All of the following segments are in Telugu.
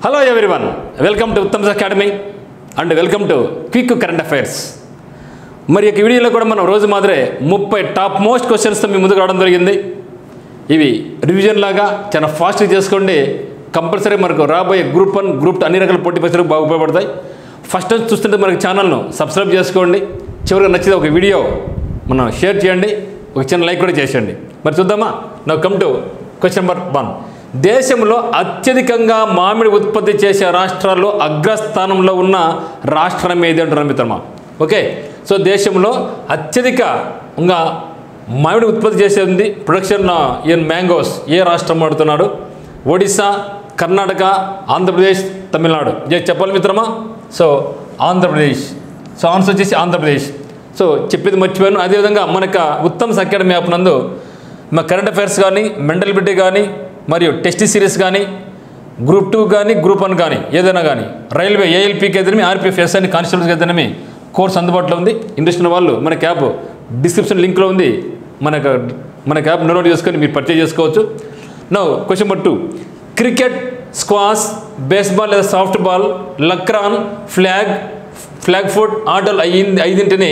Hello everyone, welcome to Uttam's Academy and welcome to Quick Current Affairs. మరి ఈ వీడియోలో కూడా మనం రోజు మాదిరే 30 టాప్ మోస్ట్ క్వశ్చన్స్తో మీ ముందుకు రావడం జరిగింది. ఇవి రివిజన్ లాగా చాలా ఫాస్ట్గా చేసుకోండి. కంపల్సరీ మనకు రాబోయే గ్రూప్ 1, గ్రూప్ 2 అన్ని రకాల పోటీ పరీక్షలకు బాగా ఉపయోగపడతాయి. ఫస్ట్ టైం చూస్తుంటే మనకి ఛానల్ను సబ్స్క్రైబ్ చేసుకోండి. చివరిగా నచ్చితే ఒక వీడియో మనం షేర్ చేయండి, ఒక చిన్న లైక్ కూడా చేసేయండి. మరి చూద్దామా? Now come to question number 1. దేశంలో అత్యధికంగా మామిడి ఉత్పత్తి చేసే రాష్ట్రాల్లో అగ్రస్థానంలో ఉన్న రాష్ట్రం ఏది అంటున్నారు మిత్రమా. ఓకే, సో దేశంలో అత్యధికంగా మామిడి ఉత్పత్తి చేసేది ప్రొడక్షన్ ఇన్ మ్యాంగోస్ ఏ రాష్ట్రం ఆడుతున్నాడు? ఒడిశా, కర్ణాటక, ఆంధ్రప్రదేశ్, తమిళనాడు. చెప్పాలి మిత్రమా. సో ఆంధ్రప్రదేశ్. సో ఆన్సర్ వచ్చేసి ఆంధ్రప్రదేశ్. సో చెప్పేది మర్చిపోయాను. అదేవిధంగా మనకు ఉత్తమ్స్ అకాడమీ యాప్ నందు మా కరెంట్ అఫైర్స్ కానీ, మెంటల్ కానీ, మరియు టెస్ట్ సిరీస్ కానీ, గ్రూప్ 2 కానీ, గ్రూప్ 1 కానీ, ఏదైనా కానీ, రైల్వే ఏఎల్పీకి అయితేనేమి, ఆర్పీఎఫ్ ఎస్ఐని కానిస్టేబుల్స్కి అయితేనేమి కోర్స్ అందుబాటులో ఉంది. ఇంట్రెస్ట్ ఉన్న వాళ్ళు మన యాప్ డిస్క్రిప్షన్ లింక్లో ఉంది. మన యాప్ డౌన్లోడ్ చేసుకొని మీరు పర్చేజ్ చేసుకోవచ్చు. Now question number 2. Cricket, squash, baseball లేదా soft ball, lacrosse, flag foot ఆటలు ఐదింటిని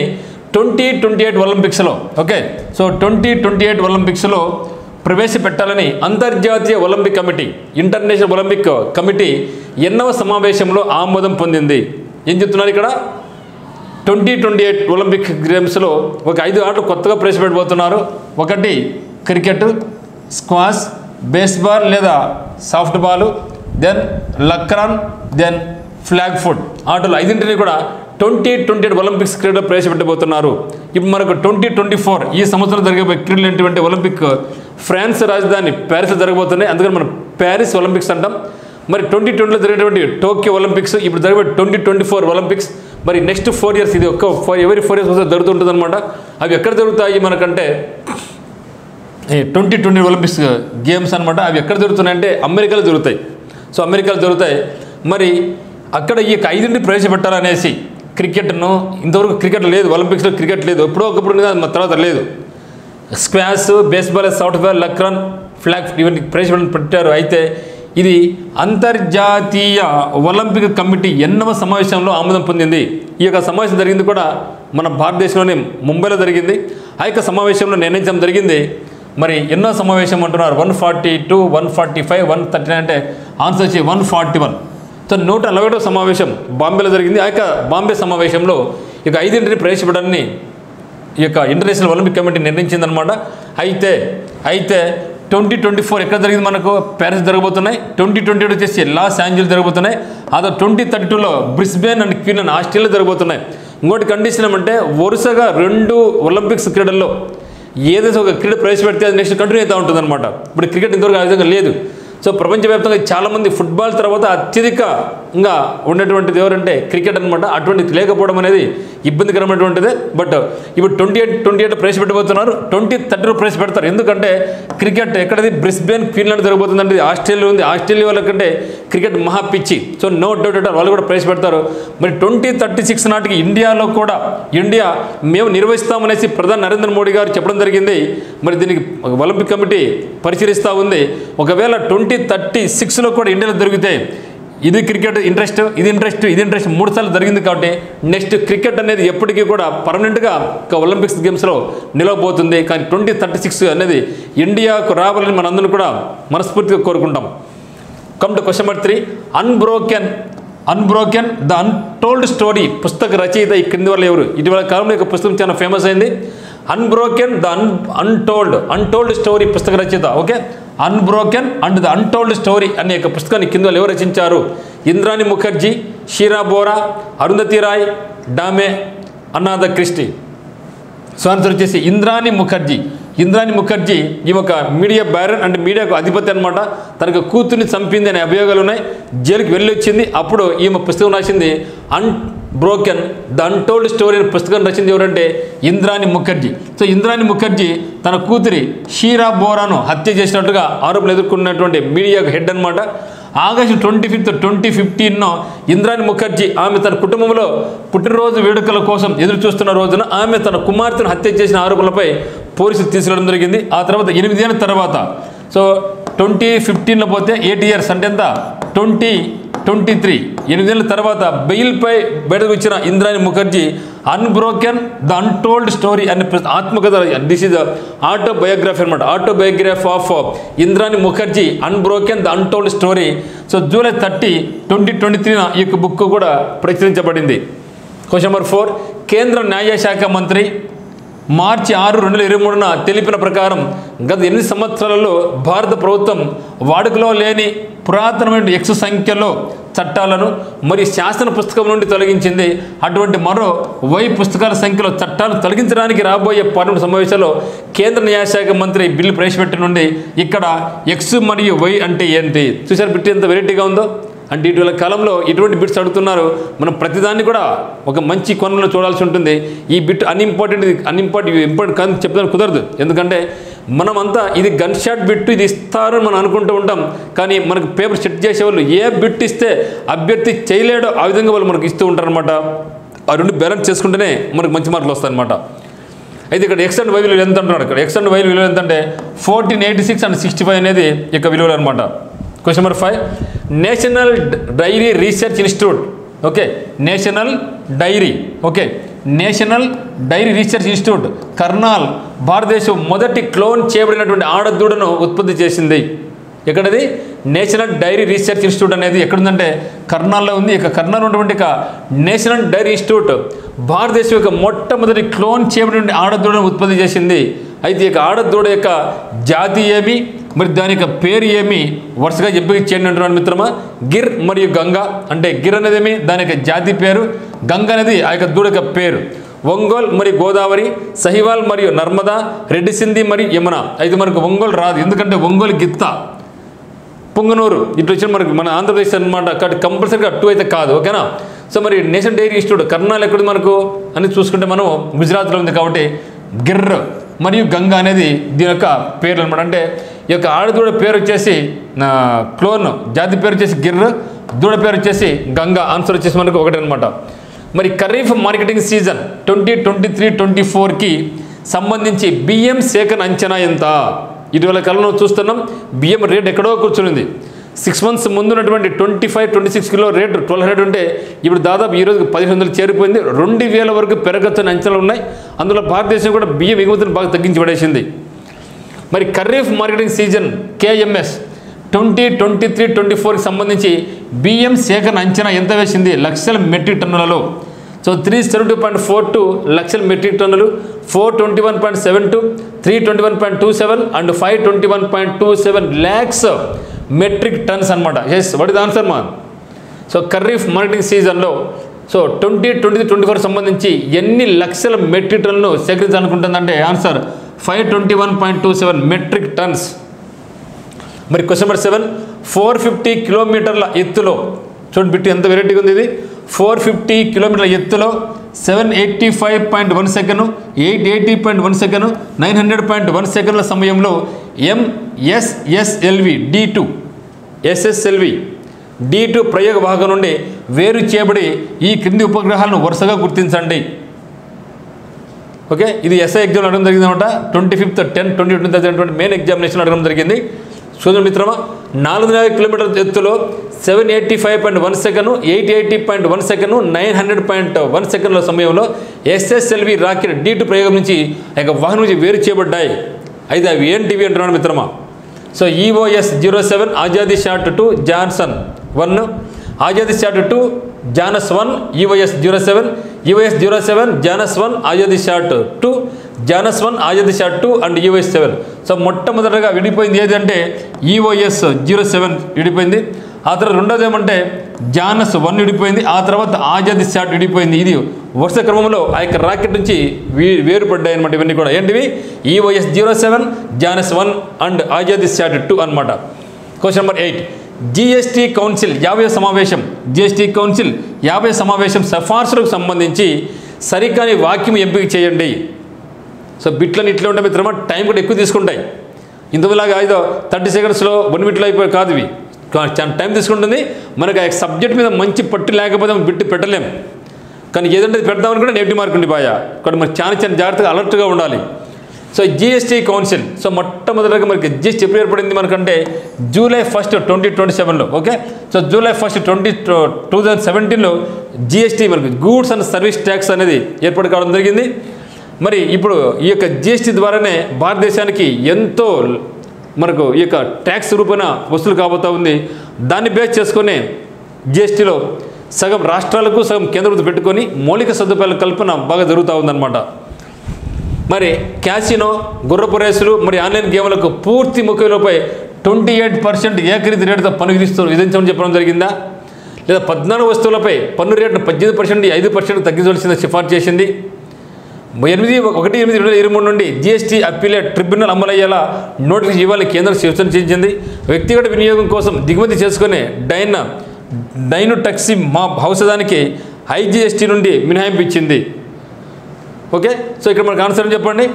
2028 ఒలింపిక్స్లో, ఓకే, సో 2028 ఒలింపిక్స్లో ప్రవేశపెట్టాలని అంతర్జాతీయ Olympic committee, international Olympic committee ఎన్నవ సమావేశంలో ఆమోదం పొందింది? ఏం చెప్తున్నారు ఇక్కడ? 2028 ఒలింపిక్ గేమ్స్లో ఒక 5 ఆటలు కొత్తగా ప్రవేశపెట్టబోతున్నారు. ఒకటి క్రికెట్, స్క్వాష్, బేస్బాల్ లేదా soft ball, then lacrosse, then flag foot ఆటలు ఐదింటిని కూడా 2028 ఒలింపిక్స్ క్రీడలో ప్రవేశపెట్టబోతున్నారు. ఇప్పుడు మనకు 2024 ఈ సంవత్సరం జరిగే క్రీడలు ఏంటంటే ఒలింపిక్ ఫ్రాన్స్ రాజధాని ప్యారిస్లో జరగబోతున్నాయి. అందుకని మనం ప్యారిస్ ఒలింపిక్స్ అంటాం. మరి 2020లో జరిగేటువంటి టోక్యో ఒలింపిక్స్, ఇప్పుడు జరిగే 2024 ఒలింపిక్స్. మరి నెక్స్ట్ 4 ఇయర్స్ ఇది ఎవరి 4 ఇయర్స్ వస్తే జరుగుతుంటుంది అనమాట. అవి ఎక్కడ జరుగుతాయి మనకంటే 2020 ఒలింపిక్స్ గేమ్స్ అనమాట. అవి ఎక్కడ జరుగుతున్నాయంటే అమెరికాలో జరుగుతాయి. సో అమెరికాలో జరుగుతాయి. మరి అక్కడ ఈ 5 ప్రవేశపెట్టాలనేసి క్రికెట్ను, ఇంతవరకు క్రికెట్ లేదు, ఒలింపిక్స్లో క్రికెట్ లేదు, ఎప్పుడో ఒకప్పుడు తర్వాత లేదు. Squash, baseball, soft ball, lacrosse, flag ఇవన్నీ ప్రవేశపెట్టారు. అయితే ఇది అంతర్జాతీయ ఒలింపిక్ కమిటీ ఎన్నవ సమావేశంలో ఆమోదం పొందింది? ఈ యొక్క సమావేశం జరిగింది కూడా మన భారతదేశంలోనే ముంబైలో జరిగింది. ఆ యొక్క సమావేశంలో నిర్ణయించడం జరిగింది. మరి ఎన్నో సమావేశం అంటున్నారు? 142, 145, 139 అంటే ఆన్సర్ వచ్చి 141. సో 141వ సమావేశం బాంబేలో జరిగింది. ఆ యొక్క బాంబే సమావేశంలో ఇక 5 ప్రవేశపెట్టాలని ఈ యొక్క ఇంటర్నేషనల్ ఒలింపిక్ కమిటీ నిర్ణయించిందనమాట. అయితే 2024 ఎక్కడ జరిగింది? మనకు ప్యారిస్ జరగబోతున్నాయి. 2028 వచ్చేసి లాస్ ఏంజల్స్ జరగబోతున్నాయి. అదో 2032లో బ్రిస్బేన్ అండ్ క్వీన్లాండ్ ఆస్ట్రేలియా జరగబోతున్నాయి. ఇంకోటి కండిషన్ ఏమంటే వరుసగా 2 ఒలింపిక్స్ క్రీడల్లో ఏదైతే ఒక క్రీడ ప్రవేశపెడితే అది నెక్స్ట్ కంటిన్యూ అవుతూ ఉంటుంది అనమాట. ఇప్పుడు క్రికెట్ ఇంతవరకు ఆ విధంగా లేదు. సో ప్రపంచవ్యాప్తంగా చాలామంది ఫుట్బాల్ తర్వాత అత్యధికంగా ఉన్నటువంటిది ఎవరంటే క్రికెట్ అనమాట. అటువంటిది లేకపోవడం అనేది ఇబ్బందికరమైనటువంటిదే. బట్ ఇప్పుడు 28 ప్రవేశపెట్టబోతున్నారు. 2030లో ప్రవేశపెడతారు. ఎందుకంటే క్రికెట్ ఎక్కడది? బ్రిస్బేన్, క్వీన్లాండ్ జరగబోతుందంటే ఆస్ట్రేలియా ఉంది. ఆస్ట్రేలియా వాళ్ళకంటే క్రికెట్ మహా పిచ్చి. So no doubt at all వాళ్ళు కూడా ప్రవేశపెడతారు. మరి 2036 నాటికి ఇండియాలో కూడా మేము నిర్వహిస్తామనేసి ప్రధాని నరేంద్ర మోడీ గారు చెప్పడం జరిగింది. మరి దీనికి ఒలింపిక్ కమిటీ పరిశీలిస్తూ ఉంది. ఒకవేళ 2036లో కూడా ఇండియాలో జరిగితే ఇది క్రికెట్ ఇంట్రెస్ట్, ఇది ఇంట్రెస్ట్ 3 సార్లు జరిగింది. కాబట్టి నెక్స్ట్ క్రికెట్ అనేది ఎప్పటికీ కూడా పర్మనెంట్గా ఒలింపిక్స్ గేమ్స్లో నిలవబోతుంది. కానీ 2036 అనేది ఇండియాకు రావాలని మనందరం కూడా మనస్ఫూర్తిగా కోరుకుంటాం. Come to question number 3. Unbroken the untold story పుస్తక రచయిత ఈ క్రింది వల్ల ఎవరు? ఇటీవల కాలంలో ఒక పుస్తకం చాలా ఫేమస్ అయింది. అన్బ్రోకెన్ ద అన్టోల్డ్ స్టోరీ పుస్తక రచయిత. Okay, unbroken and the untold story అనే ఒక పుస్తకాన్ని కింద ఎవరు రచించారు? ఇంద్రాణి ముఖర్జీ, షీరా బోరా, అరుంధతి రాయ్, డామే అనాథ క్రిస్టీ. సో ఆన్సర్ వచ్చేసి ఇంద్రాణి ముఖర్జీ. ఈ ఒక మీడియా బ్యారన్ అంటే మీడియాకు అధిపతి అనమాట. తనకు కూతుర్ని చంపింది అనే అభియోగాలు ఉన్నాయి. జైలుకి వెళ్ళి వచ్చింది. అప్పుడు ఈమె పుస్తకం రాసింది అన్బ్రోకెన్ ద అన్టోల్డ్ స్టోరీ అనే పుస్తకం రచింది ఎవరంటే ఇంద్రాణి ముఖర్జీ. సో ఇంద్రాణి ముఖర్జీ తన కూతురి షీరా బోరాను హత్య చేసినట్టుగా ఆరోపణలు ఎదుర్కొన్నటువంటి మీడియాకు హెడ్ అనమాట. ఆగస్టు 25, 2015 ఇంద్రాణి ముఖర్జీ ఆమె తన కుటుంబంలో పుట్టినరోజు వేడుకల కోసం ఎదురు చూస్తున్న రోజున ఆమె తన కుమార్తెను హత్య చేసిన ఆరోపణలపై పోలీసులు తీసుకెళ్లడం జరిగింది. ఆ తర్వాత 8 ఏళ్ళ తర్వాత సో 2015లో పోతే 8 ఇయర్స్ అంటే ఎంత 20 23 8 ఏళ్ల తర్వాత బెయిల్పై బయటకు వచ్చిన Indrani Mukerjea unbroken the untold story అనే ఆత్మకథ, దిస్ ఇస్ ఆటోబయోగ్రఫీ అనమాట, autobiography of Indrani Mukerjea unbroken the untold story. So July 30, 2023 ఈ యొక్క బుక్ కూడా ప్రచురించబడింది. క్వశ్చన్ నెంబర్ 4, కేంద్ర న్యాయశాఖ మంత్రి మార్చి 6, 2023 తెలిపిన ప్రకారం గత 8 సంవత్సరాలలో భారత ప్రభుత్వం వాడుకలో లేని పురాతనమైన X సంఖ్యలో చట్టాలను మరియు శాసన పుస్తకం నుండి తొలగించింది. అటువంటి మరో Y పుస్తకాల సంఖ్యలో చట్టాలను తొలగించడానికి రాబోయే పార్లమెంట్ సమావేశాల్లో కేంద్ర న్యాయశాఖ మంత్రి బిల్లు ప్రవేశపెట్టి నుండి ఇక్కడ X మరియు Y అంటే ఏంటి చూసారు, బిట్ ఎంత వెరైటీగా ఉందో. అంటే ఇటీవల కాలంలో ఇటువంటి బిట్స్ అడుగుతున్నారు. మనం ప్రతిదాన్ని కూడా ఒక మంచి కోణంలో చూడాల్సి ఉంటుంది. ఈ బిట్ ఇంపార్టెంట్ కానీ చెప్తాను కుదరదు. ఎందుకంటే మనమంతా ఇది గన్ షాట్ బిట్ ఇది ఇస్తారు మనం అనుకుంటూ ఉంటాం. కానీ మనకు పేపర్ సెట్ చేసేవాళ్ళు ఏ బిట్ ఇస్తే అభ్యర్థి చేయలేడో ఆ విధంగా వాళ్ళు మనకు ఇస్తూ ఉంటారనమాట. ఆ రెండు బ్యాలెన్స్ చేసుకుంటేనే మనకు మంచి మార్కులు వస్తాయన్నమాట. అయితే ఇక్కడ X అండ్ Y విలువలు ఎంత అంటున్నాడు. ఇక్కడ X అండ్ Y విలువలు ఎంత అంటే 1486 అండ్ 65 అనేది ఇక విలువలు అనమాట. Question number 5, national dairy research institute, okay, national dairy research institute Karnal భారతదేశం మొదటి క్లోన్ చేయబడినటువంటి ఆడదూడను ఉత్పత్తి చేసింది. ఎక్కడది నేషనల్ డైరీ రీసెర్చ్ ఇన్స్టిట్యూట్ అనేది ఎక్కడుందంటే కర్నాల్లో ఉంది. ఇక కర్నాల్ ఉన్నటువంటి నేషనల్ డైరీ ఇన్స్టిట్యూట్ భారతదేశం యొక్క మొట్టమొదటి క్లోన్ చేయబడినటువంటి ఆడదూడను ఉత్పత్తి చేసింది. అయితే ఇక ఆడదూడ యొక్క జాతి ఏమి మరి దాని యొక్క పేరు ఏమి వరుసగా ఎంపిక చేయండి అంటున్నాడు మిత్రమా. గిర్ మరియు గంగా అంటే గిర్ అనేది ఏమి దాని యొక్క జాతి పేరు, గంగా అనేది ఆ యొక్క దూడ యొక్క పేరు. ఒంగోల్ మరియు గోదావరి, సహివాల్ మరియు నర్మదా, రెడ్డి సింధి మరియు యమున. అయితే మనకు ఒంగోలు రాదు, ఎందుకంటే ఒంగోలు గిత్త, పుంగనూరు ఇట్లా వచ్చిన మనకి మన ఆంధ్రప్రదేశ్ అనమాట. కాబట్టి కంపల్సరీగా 2 అయితే కాదు, ఓకేనా. సో మరి నేషనల్ డైరీ ఇన్స్టిట్యూట్ కర్నాల్ ఎక్కడుంది మనకు అని చూసుకుంటే మనం గుజరాత్లో ఉంది. కాబట్టి గిర్ మరియు గంగా అనేది దీని యొక్క పేర్లు అనమాట. అంటే ఈ యొక్క ఆడదూడ పేరు వచ్చేసి క్లోన్, జాతి పేరు వచ్చేసి గిర్, దూడ పేరు వచ్చేసి గంగా. ఆన్సర్ వచ్చేసి మనకు ఒకటే అనమాట. మరి ఖరీఫ్ మార్కెటింగ్ సీజన్ 2023-24కి సంబంధించి బియ్యం సేకరణ అంచనా ఎంత? ఇటీవల కాలంలో చూస్తున్నాం బియ్యం రేట్ ఎక్కడో కూర్చునింది. 6 months ముందు ఉన్నటువంటి 25-26 కిలో రేటు 1200 ఉంటే ఇప్పుడు దాదాపు ఈరోజు 1500 చేరిపోయింది. 2000 వరకు పెరగచ్చని అంచనాలు ఉన్నాయి. అందులో భారతదేశం కూడా బియ్యం ఎగుమతిని బాగా తగ్గించి పడేసింది. మరి ఖరీఫ్ మార్కెటింగ్ సీజన్ KMS 2023-24కి సంబంధించి బియ్యం సేకరణ అంచనా ఎంత వేసింది లక్షల మెట్రిక్ టన్నులలో? సో 372.42 లక్షల మెట్రిక్ టన్నులు, 421.72, 321.27 అండ్ 521.27 lakhs మెట్రిక్ టన్స్ అనమాట. ఎస్, వాట్ ఇస్ ఆన్సర్ మా? సో ఖరీఫ్ మార్కెటింగ్ సీజన్లో సో 2023-24 సంబంధించి ఎన్ని లక్షల మెట్రిక్ టన్నులను సేకరించాలనుకుంటుందంటే ఆన్సర్ 521.27 మెట్రిక్ టన్స్. మరి క్వశ్చన్ నెంబర్ 7, 450 కిలోమీటర్ల ఎత్తులో చూడండి బిట్టు ఎంత వెరైటీగా ఉంది. ఇది 450 కిలోమీటర్ల ఎత్తులో 785.1 సెకండ్, 880.1 సెకండ్, 900.1 సెకండ్ల సమయంలో MSSLV D2 ప్రయోగ భాగం నుండి వేరు చేయబడి ఈ క్రింది ఉపగ్రహాలను వరుసగా గుర్తించండి. ఓకే, ఇది SI ఎగ్జామ్ అడగడం జరిగింది అనమాట. 25th 10 2020 మెయిన్ ఎగ్జామినేషన్ అడగడం జరిగింది. చూడండి మిత్రమా, 450 కిలోమీటర్ల ఎత్తులో 785.1 సెకండ్, 880.1 సెకండ్, 900.1 సెకండ్ల సమయంలో SSLV రాకెట్ D2 ప్రయోగం నుంచి వాహనం నుంచి వేరు చేయబడ్డాయి. అయితే అవి ఏంటివి అంటున్నాడు మిత్రమా. So EOS 07 Azadi shot 2 Johnson 1, Azadi shot 2 జానస్ 1, EOS 07 జానస్ 1 Azadi shot 2, జానస్ 1 Azadi shot 2 and EOS 7. So మొట్టమొదటిగా విడిపోయింది ఏదంటే EOS 07 విడిపోయింది. ఆ తర్వాత రెండోది ఏమంటే జానస్ 1 విడిపోయింది. ఆ తర్వాత ఆజాదీ షాట్ విడిపోయింది. ఇది వరుస క్రమంలో ఆ యొక్క రాకెట్ నుంచి వేరుపడ్డాయి అనమాట. ఇవన్నీ కూడా ఏంటివి? EOS 07 జానస్ 1 అండ్ ఆజాదీ షాట్ 2 అనమాట. క్వశ్చన్ నెంబర్ 8, GST కౌన్సిల్ 50వ సమావేశం సిఫార్సులకు సంబంధించి సరికాని వాక్యం ఎంపిక చేయండి. సో బిట్లని ఇట్లా ఉంటాయి మిత్రమా, టైం కూడా ఎక్కువ తీసుకుంటాయి. ఇంతలాగా ఏదో 30 సెకండ్స్లో 1 minute అయిపోయి కాదు, ఇవి చాలా టైం తీసుకుంటుంది. మనకు ఆ సబ్జెక్ట్ మీద మంచి పట్టు లేకపోతే మనం బిట్టు పెట్టలేము. కానీ ఏదంటే పెడదామని కూడా నెగిటివ్ మార్క్ ఉండిపోయా. ఇక్కడ మనకు చాలా జాగ్రత్తగా అలర్ట్గా ఉండాలి. సో జిఎస్టీ కౌన్సిల్, సో మొట్టమొదటిగా మనకి జిఎస్టీ ఎప్పుడు ఏర్పడింది మనకంటే జూలై 1, 2027లో. ఓకే, సో జూలై 1, 2017లో జిఎస్టీ మనకి గూడ్స్ అండ్ సర్వీస్ ట్యాక్స్ అనేది ఏర్పాటు కావడం జరిగింది. మరి ఇప్పుడు ఈ యొక్క జిఎస్టీ ద్వారానే భారతదేశానికి ఎంతో మనకు ఈ యొక్క ట్యాక్స్ రూపేణ వసూలు కాబోతూ ఉంది. దాన్ని బేస్ చేసుకొని జిఎస్టీలో సగం రాష్ట్రాలకు సగం కేంద్రం పెట్టుకొని మౌలిక సదుపాయాల కల్పన బాగా జరుగుతూ ఉందన్నమాట. మరి క్యాసినో, గుర్రపు రేసులు మరి ఆన్లైన్ గేమ్లకు పూర్తి ముఖ్యలపై 28% ఏకరీతి రేటుతో పన్ను విధించమని చెప్పడం జరిగిందా? లేదా 14 వస్తువులపై పన్ను రేటును 18% 5% తగ్గించవలసింది సిఫార్సు చేసింది. 8/1/2023 నుండి జిఎస్టీ అప్పీలేట్ ట్రిబ్యునల్ అమలయ్యేలా నోటీసు ఇవ్వాలని కేంద్రం సూచన చేసింది. వ్యక్తిగత వినియోగం కోసం దిగుమతి చేసుకునే డైనోటాక్సీ మాప్ ఔషధానికి ఐజిఎస్టీ నుండి మినహాయింపు ఇచ్చింది. ఓకే, సో ఇక్కడ మనకు ఆన్సర్ చెప్పండి.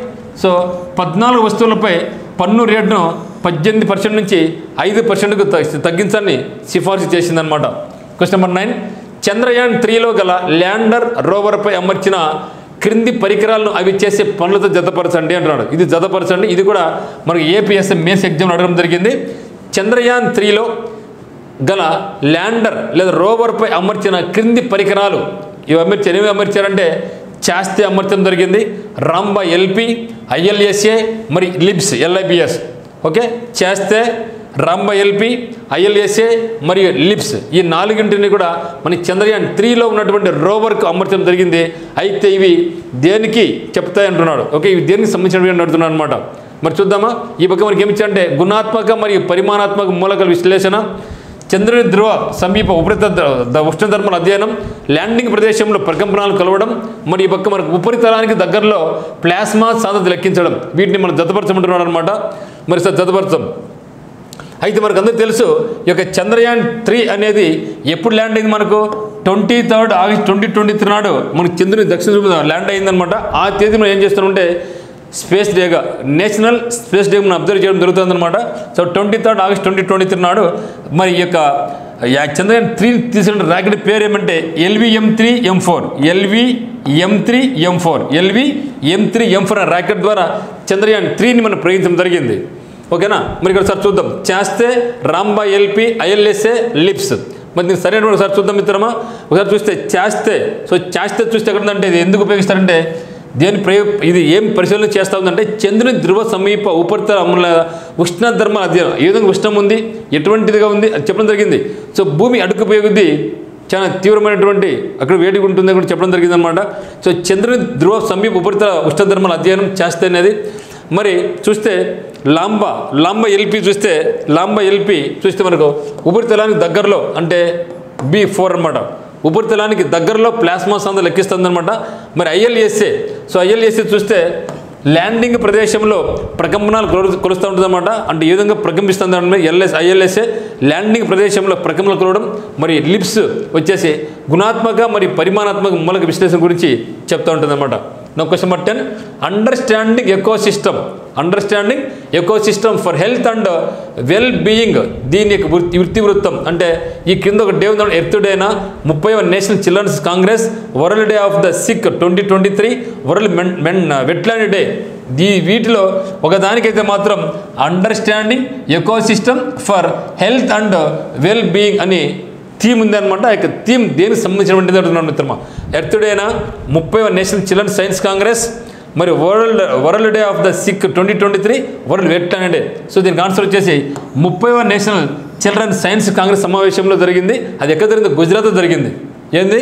సో 14 వస్తువులపై పన్ను రేటును 18% నుంచి 5%కు తగ్గించాలని సిఫార్సు చేసిందనమాట. క్వశ్చన్ నెంబర్ 9, చంద్రయాన్ 3లో గల ల్యాండర్ రోవర్పై అమర్చిన క్రింది పరికరాలను అవి చేసే పనులతో జతపరచండి అంటున్నాడు. ఇది జతపరచండి, ఇది కూడా మనకి ఏపీఎస్ఎం మెయిన్స్ ఎగ్జామ్ అడగడం జరిగింది. చంద్రయాన్ 3లో గల ల్యాండర్ లేదా రోవర్పై అమర్చిన క్రింది పరికరాలు ఏమి అమర్చారంటే చాస్తే అమర్చడం జరిగింది. రాంబా ఎల్పి, ఐఎల్ఎస్ఏ మరి LIBS LIBS. Okay, చాస్తే, రాంబా LP, ILSA మరియు లిబ్స్ ఈ 4ంటిని కూడా మన చంద్రయాన్ 3లో ఉన్నటువంటి రోవర్కు అమర్చడం జరిగింది. అయితే ఇవి దేనికి చెప్తాయి అంటున్నాడు. ఓకే, ఇవి దేనికి సంబంధించినవి అడుగుతున్నాడు అనమాట. మరి చూద్దామా. ఈ పక్క మనకి ఏమి ఇచ్చారంటే గుణాత్మక మరియు పరిమాణాత్మక మూలకాల విశ్లేషణ, చంద్రుని ధ్రువ సమీప ఉపరితల ఉష్ణధర్మల అధ్యయనం, ల్యాండింగ్ ప్రదేశంలో ప్రకంపనాలు కలవడం, మరి ఈ పక్క మనకు ఉపరితలానికి దగ్గరలో ప్లాస్మా సాంద్రత లెక్కించడం, వీటిని మనం జతపరచమంటున్నాడు అనమాట. మరి సార్ జతపరచం. అయితే మనకు అందరికీ తెలుసు ఈ యొక్క చంద్రయాన్ 3 అనేది ఎప్పుడు ల్యాండ్ అయింది మనకు 23 ఆగస్టు 2023 నాడు మనకు చంద్రుని దక్షిణ ధ్రువ ల్యాండ్ అయిందనమాట. ఆ తేదీ మనం ఏం చేస్తామంటే స్పేస్ డేగా నేషనల్ స్పేస్ డే మనం అబ్జర్వ్ చేయడం జరుగుతుందన్నమాట. సో 23 ఆగస్టు 2023 నాడు మరి ఈ యొక్క చంద్రయాన్ 3 తీసుకున్న రాకెట్ పేరు ఏమంటే LVM3M4 అనే రాకెట్ ద్వారా చంద్రయాన్ 3ని మనం ప్రయోగించడం జరిగింది. ఓకేనా. మరి ఇక్కడ సార్ చూద్దాం. చేస్తే రాంబా ఎల్పి, ఐఎల్ఎస్ఏ, లిబ్స్. మరి దీనికి సరైన ఒకసారి చూద్దాం మిత్రమా. ఒకసారి చూస్తే చేస్తే, సో చేస్తే చూస్తే ఎక్కడంటే ఇది ఎందుకు ఉపయోగిస్తారంటే ఇది ఏం పరిశీలన చేస్తూ ఉందంటే చంద్రుని ధ్రువ సమీప ఉపరితల ఉష్ణధర్మ అధ్యయనం. ఏ విధంగా ఉష్ణం ఉంది, ఎటువంటిదిగా ఉంది అది చెప్పడం జరిగింది. సో భూమి అడుగుపోయేది చాలా తీవ్రమైనటువంటి అక్కడ వేడిగా ఉంటుందని కూడా చెప్పడం జరిగింది అనమాట. సో చంద్రుని ధ్రువ సమీప ఉపరితల ఉష్ణధర్మాల అధ్యయనం చేస్తే అనేది. మరి చూస్తే లాంబా ఎల్పి చూస్తే మనకు ఉపరితలానికి దగ్గరలో అంటే B4 అనమాట. ఉపరితలానికి దగ్గరలో ప్లాస్మా సాంద్రత లెక్కిస్తుందన్నమాట. మరి ఐఎల్ఎస్ఏ చూస్తే ల్యాండింగ్ ప్రదేశంలో ప్రకంపనాలు కొలుస్తూ ఉంటుందన్నమాట. అంటే ఏ విధంగా ప్రకంపిస్తుంది అంటే ఐఎల్ఎస్ఏ ల్యాండింగ్ ప్రదేశంలో ప్రకంపనలు కొలవడం. మరి లిబ్స్ వచ్చేసి గుణాత్మక మరియు పరిమాణాత్మక మూలక విశ్లేషణ గురించి చెప్తూ ఉంటుంది అనమాట. నా question number 10, understanding ecosystem for health and well being. దీని యొక్క వృత్తం అంటే ఈ కింద ఒక డే ఉంది, ఎర్త్ డేనా, 30వ national children's congress, world day of the sick 2023, world wetland day. వీటిలో ఒకదానికైతే మాత్రం understanding ecosystem for health and well being అని థీమ్ ఉంది అనమాట. ఆ యొక్క థీమ్ దేనికి సంబంధించినటువంటిది అంటున్నాను మిత్రమా. ఎర్త్ డేనా, 30వ నేషనల్ చిల్డ్రన్స్ సైన్స్ కాంగ్రెస్, మరి world day of the sick 2023, world wetland day. So దీనికి ఆన్సర్ వచ్చేసి 30వ నేషనల్ చిల్డ్రన్స్ సైన్స్ కాంగ్రెస్ సమావేశంలో జరిగింది. అది ఎక్కడ జరిగింది? గుజరాత్లో జరిగింది. ఏంది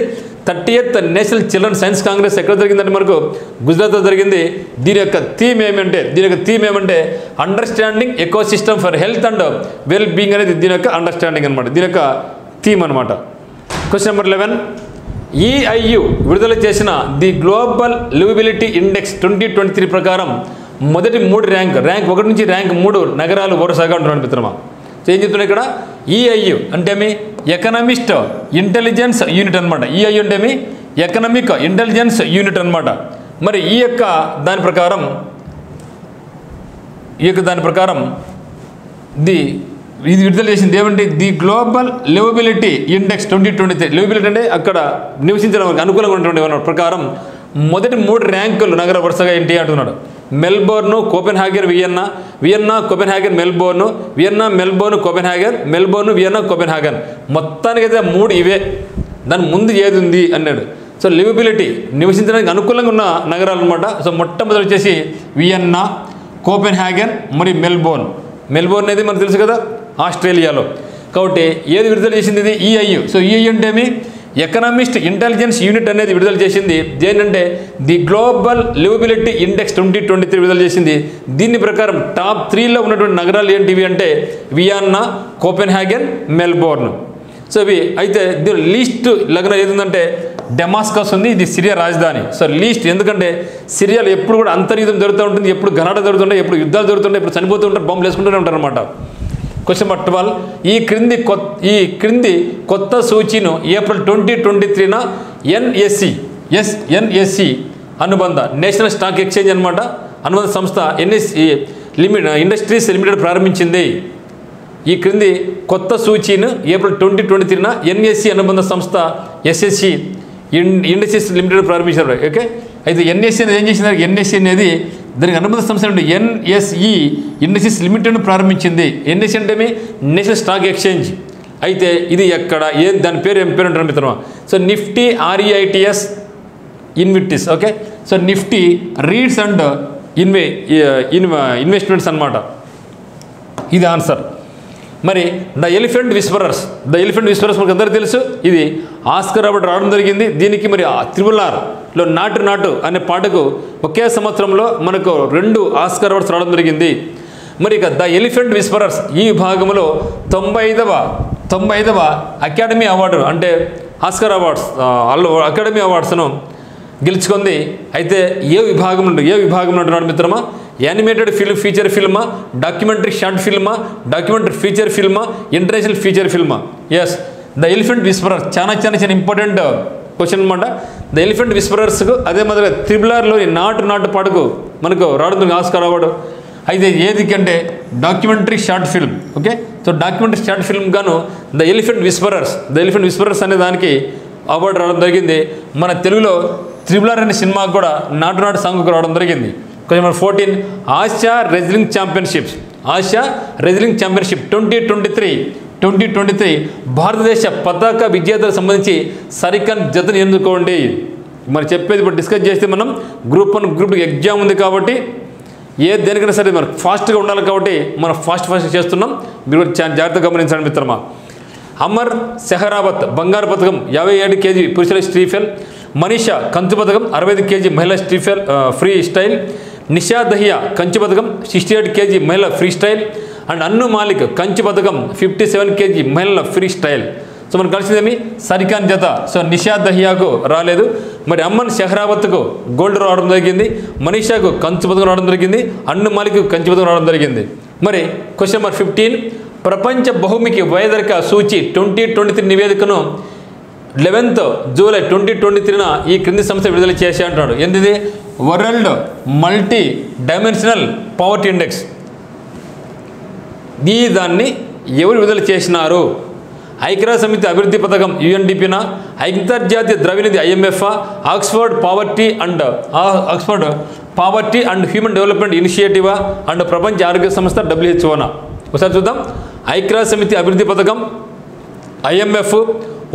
30th national children's science Congress ఎక్కడ జరిగిందంటే మనకు గుజరాత్లో జరిగింది. దీని యొక్క థీమ్ ఏమంటే understanding ecosystem for health and well being అనేది దీని యొక్క అండర్స్టాండింగ్ అనమాట, దీని యొక్క థీమ్ అనమాట. క్వశ్చన్ నెంబర్ 11, EIU విడుదల చేసిన ది గ్లోబల్ లివబిలిటీ ఇండెక్స్ 2023 ప్రకారం మొదటి 3 ర్యాంక్ 1 నుంచి ర్యాంక్ 3 నగరాలు వరుసగా ఉంటున్నాడు మిత్రమా. సో ఏం చెప్తున్నాడు ఇక్కడ? EIU అంటే ఏమి? ఎకనామిస్ట్ ఇంటెలిజెన్స్ యూనిట్ అనమాట. EIU అంటే ఏమి? ఎకనామిక్ ఇంటెలిజెన్స్ యూనిట్ అనమాట. మరి ఈ యొక్క దాని ప్రకారం ఇది విడుదల చేసింది ఏమంటే the global liveability index 2023. Liveability అంటే అక్కడ నివసించడానికి అనుకూలంగా ఉన్నటువంటి ప్రకారం మొదటి 3 ర్యాంకులు నగర వరుసగా ఏంటి అంటున్నాడు. Melbourne, Copenhagen, Vienna, Vienna, Copenhagen, Melbourne, Vienna, Melbourne, Copenhagen, Melbourne, Vienna, Copenhagen. మొత్తానికైతే 3 ఇవే. దాని ముందు ఏది ఉంది అన్నాడు. సో లివబిలిటీ, నివసించడానికి అనుకూలంగా ఉన్న నగరాలు అనమాట. సో మొట్టమొదటి వచ్చేసి వియన్నా, కోపెన్హాగన్ మరియు మెల్బోర్న్. మెల్బోర్న్ అనేది మనకు తెలుసు కదా, ఆస్ట్రేలియాలో. కాబట్టి ఏది విడుదల చేసింది ఇది? EIU. సో EIU అంటే ఏమి? ఎకనామిస్ట్ ఇంటెలిజెన్స్ యూనిట్ అనేది విడుదల చేసింది. దేనంటే ది గ్లోబల్ లివబిలిటీ ఇండెక్స్ 2023 విడుదల చేసింది. దీని ప్రకారం టాప్ 3లో ఉన్నటువంటి నగరాలు ఏంటివి అంటే వియన్నా, కోపెన్హాగన్, మెల్బోర్న్. సో ఇవి అయితే దీని లీస్ట్ నగరం ఏది ఉందంటే డెమాస్కస్ ఉంది. ఇది సిరియా రాజధాని. సో లీస్ట్, ఎందుకంటే సిరియాలో ఎప్పుడు కూడా అంతర్యుద్ధం జరుగుతూ ఉంటుంది, ఎప్పుడు గలాట జరుగుతుంటాయి, ఎప్పుడు యుద్ధాలు జరుగుతుంటాయి, ఎప్పుడు చనిపోతూ ఉంటారు, బాంబులు వేసుకుంటూనే ఉంటారు అనమాట. Question number 12. ఈ క్రింది కొత్త సూచీను ఏప్రిల్ 2023న NSE అనుబంధ నేషనల్ స్టాక్ ఎక్స్చేంజ్ అనమాట, అనుబంధ సంస్థ NSE ఇండస్ట్రీస్ లిమిటెడ్ ప్రారంభించింది. ఈ క్రింది కొత్త సూచీను ఏప్రిల్ 2023న NSE అనుబంధ సంస్థ SSE ఇండస్ట్రీస్ లిమిటెడ్ ప్రారంభించారు. ఓకే, అయితే NSE అనేది ఏం చేసింది? NSE అనేది దానికి అనుబంధ సంస్థ NSE ఇండస్ట్రీస్ లిమిటెడ్ను ప్రారంభించింది. NSE అంటే నేషనల్ స్టాక్ ఎక్స్చేంజ్. అయితే ఇది ఎక్కడ, దాని పేరు ఏం పేరు అంటారు మిత్రమా? సో Nifty REITs InvITs. Okay, so Nifty REITs and investments అనమాట. ఇది ఆన్సర్. మరి ద ఎలిఫెంట్ విస్పరర్స్ మనకు అందరికీ తెలుసు. ఇది ఆస్కర్ అవార్డు రావడం జరిగింది. దీనికి మరి RRRలో నాటు అనే పాటకు ఒకే సంవత్సరంలో మనకు 2 ఆస్కర్ అవార్డ్స్ రావడం జరిగింది. మరి ఇక ద ఎలిఫెంట్ విస్పరర్స్ ఈ విభాగంలో 95వ అకాడమీ అవార్డు అంటే ఆస్కర్ అవార్డ్స్ అకాడమీ అవార్డ్స్ను గెలుచుకుంది. అయితే ఏ విభాగంలో ఉంటున్నాడు మిత్రమా? యానిమేటెడ్ ఫిల్మ్, ఫీచర్ ఫిల్మా, డాక్యుమెంటరీ షార్ట్ ఫిల్మా, డాక్యుమెంటరీ ఫీచర్ ఫిల్మా, ఇంటర్నేషనల్ ఫీచర్ ఫిల్మా? ఎస్, ద ఎలిఫెంట్ విస్పరర్స్ చాలా ఇంపార్టెంట్ క్వశ్చన్ అనమాట. ద ఎలిఫెంట్ విస్పరర్స్కు అదే మాదిరిగా RRRలోని నాటు పాటకు మనకు రావడం ఆస్కార్ అవార్డు. అయితే ఏదికంటే documentary short film. Okay, so documentary short film గాను ద ఎలిఫెంట్ విస్పరర్స్ అనే దానికి అవార్డు రావడం జరిగింది. మన తెలుగులో RRR అనే సినిమాకు కూడా నాటు సాంగ్కు రావడం జరిగింది. Question number 14. Asia wrestling championship 2023 భారతదేశ పతాక విజేతలకు సంబంధించి సరికన్ జతను ఎన్నుకోండి. మరి చెప్పేది ఇప్పుడు డిస్కస్ చేస్తే మనం గ్రూప్ 1 గ్రూప్ 2 ఎగ్జామ్ ఉంది కాబట్టి దేనికైనా సరే మనం ఫాస్ట్గా ఉండాలి కాబట్టి మనం ఫాస్ట్ చేస్తున్నాం. మీరు చాలా జాగ్రత్తగా గమనించండి మిత్రమా. అమర్ సెహరావత్ బంగారు పథకం 57 kg పురుషుల స్టీఫెల్. మనీషా కంచు పథకం 65 kg మహిళా స్టీఫెల్ ఫ్రీ స్టైల్. నిషా దహియా కంచు పథకం 68 kg మహిళా ఫ్రీ స్టైల్. అండ్ అన్ను మాలిక్ కంచు పథకం 57 kg మహిళల ఫ్రీ స్టైల్. సో మనకు కలిసిందేమి సరికాన్ జత. సో నిషా దహియాకు రాలేదు. మరి అమ్మన్ షెహరావత్కు గోల్డ్ రావడం జరిగింది. మనీషాకు కంచు పథకం రావడం జరిగింది. అన్ను మాలిక్ కంచు పథకం రావడం జరిగింది. మరి క్వశ్చన్ నెంబర్ 15. ప్రపంచ బహుముఖి వైదరిక సూచి 2023 నివేదికను 11th జూలై 2023న ఈ క్రింది సంస్థ విడుదల చేసి అంటున్నాడు. ఏంటిది? World multi dimensional poverty index. దాన్ని ఎవరు విడుదల చేసినారు? ఐక్యరాజ్య సమితి అభివృద్ధి పథకం UNDPనా, అంతర్జాతీయ ద్రవ్యనిధి IMF, Oxford poverty and human development ఇనిషియేటివా అండ్ ప్రపంచ ఆరోగ్య సంస్థ WHOనా? ఒకసారి చూద్దాం. ఐక్యరాజ్య సమితి అభివృద్ధి పథకం, IMF,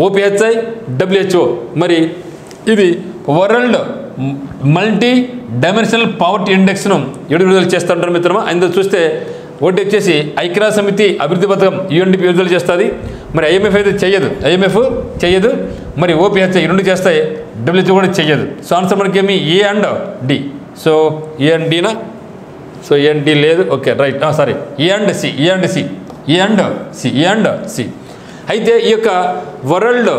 OPHI, WHO. మరి ఇది వరల్డ్ మల్టీ డైమెన్షనల్ పవర్టీ ఇండెక్స్ను ఎవరు విడుదల చేస్తుంటారు మిత్రమా? అందులో చూస్తే ఒకటి వచ్చేసి ఐక్యరాజ్య సమితి అభివృద్ధి పథకం UNDP విడుదల చేస్తుంది. మరి IMF అయితే చెయ్యదు. మరి OPHI 2 చేస్తాయి, WHO కూడా చెయ్యదు. సో ఆన్సర్ మనకి ఏమి A and D. So A and Dనా? సో A and D లేదు. Okay, right. Sorry, A and C. అయితే ఈ యొక్క world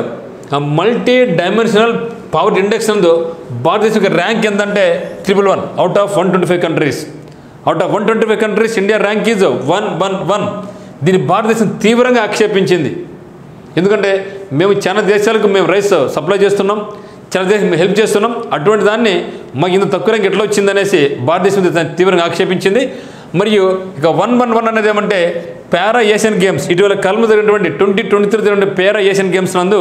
multi dimensional power index నందు భారతదేశం యొక్క ర్యాంక్ ఎంతంటే 111 out of 125 countries. India rank is 111. దీన్ని భారతదేశం తీవ్రంగా ఆక్షేపించింది. ఎందుకంటే మేము చాలా దేశాలకు మేము రైస్ సప్లై చేస్తున్నాం, చాలా దేశం హెల్ప్ చేస్తున్నాం. అటువంటి దాన్ని మాకు ఇంత తక్కువ ర్యాంక్ ఎట్లా వచ్చిందనేసి భారతదేశం తీవ్రంగా ఆక్షేపించింది. మరియు ఇక 111 అనేది ఏమంటే పారా ఏషియన్ గేమ్స్, ఇటీవల కల్ము జరిగినటువంటి 2023 జరిగిన పారా ఏషియన్ గేమ్స్ నందు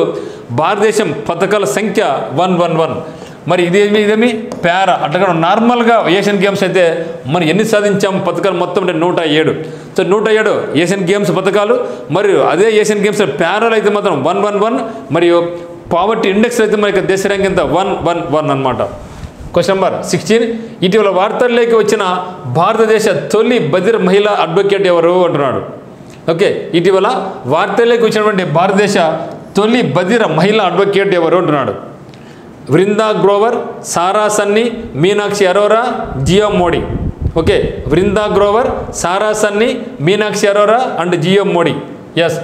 భారతదేశం పథకాల సంఖ్య 111. మరి ఇదేమి పారా అట్లా నార్మల్గా ఏషియన్ గేమ్స్ అయితే మనం ఎన్ని సాధించాం పథకాలు మొత్తం అంటే 107. సో 107 ఏషియన్ గేమ్స్ పథకాలు. మరియు అదే ఏషియన్ గేమ్స్ పారాలో అయితే మాత్రం 111. మరియు పావర్టీ ఇండెక్స్ అయితే మనకి దేశ ర్యాంక్ ఎంత 111 అనమాట. Question number 16. ఇటీవల వార్తల్లోకి వచ్చిన భారతదేశ తొలి బధిర మహిళా అడ్వకేట్ ఎవరు అంటున్నాడు. ఓకే, ఇటీవల వార్తల్లోకి వచ్చినటువంటి భారతదేశ తొలి బధిర మహిళా అడ్వకేట్ ఎవరు అంటున్నాడు. Vrinda Grover, Sara Sunny, Meenakshi Arora, Zia Mody. Okay, Vrinda Grover, Sara Sunny, Meenakshi Arora and Zia Mody. Yes,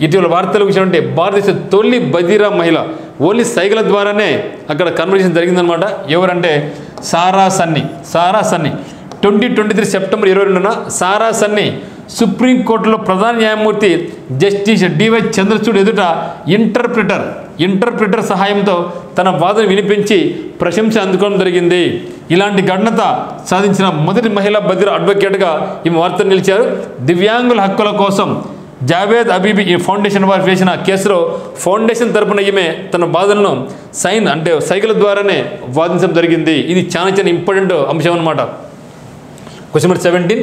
ఇటీవల వార్తలకు వచ్చినటువంటి భారతదేశ తొలి బధిర మహిళ ఓన్లీ సైగల ద్వారానే అక్కడ కన్వర్జేషన్ జరిగిందనమాట. ఎవరంటే సారా సన్నీ. 2023 సెప్టెంబర్ 22న సారా సన్నీ సుప్రీంకోర్టులో ప్రధాన న్యాయమూర్తి జస్టిస్ డివై చంద్రచూడ్ ఎదుట ఇంటర్ప్రిటర్ సహాయంతో తన వాదన వినిపించి ప్రశంస అందుకోవడం జరిగింది. ఇలాంటి ఘనత సాధించిన మొదటి మహిళా బధిర అడ్వకేట్గా ఈమె వార్త నిలిచారు. దివ్యాంగుల హక్కుల కోసం జావేద్ అబీబీ ఈ ఫౌండేషన్ వారు వేసిన కేసులో ఫౌండేషన్ తరపున ఈమె తన బాధలను సైకిల్ ద్వారానే వాదించడం జరిగింది. ఇది చాలా ఇంపార్టెంట్ అంశం అనమాట. Question number 17.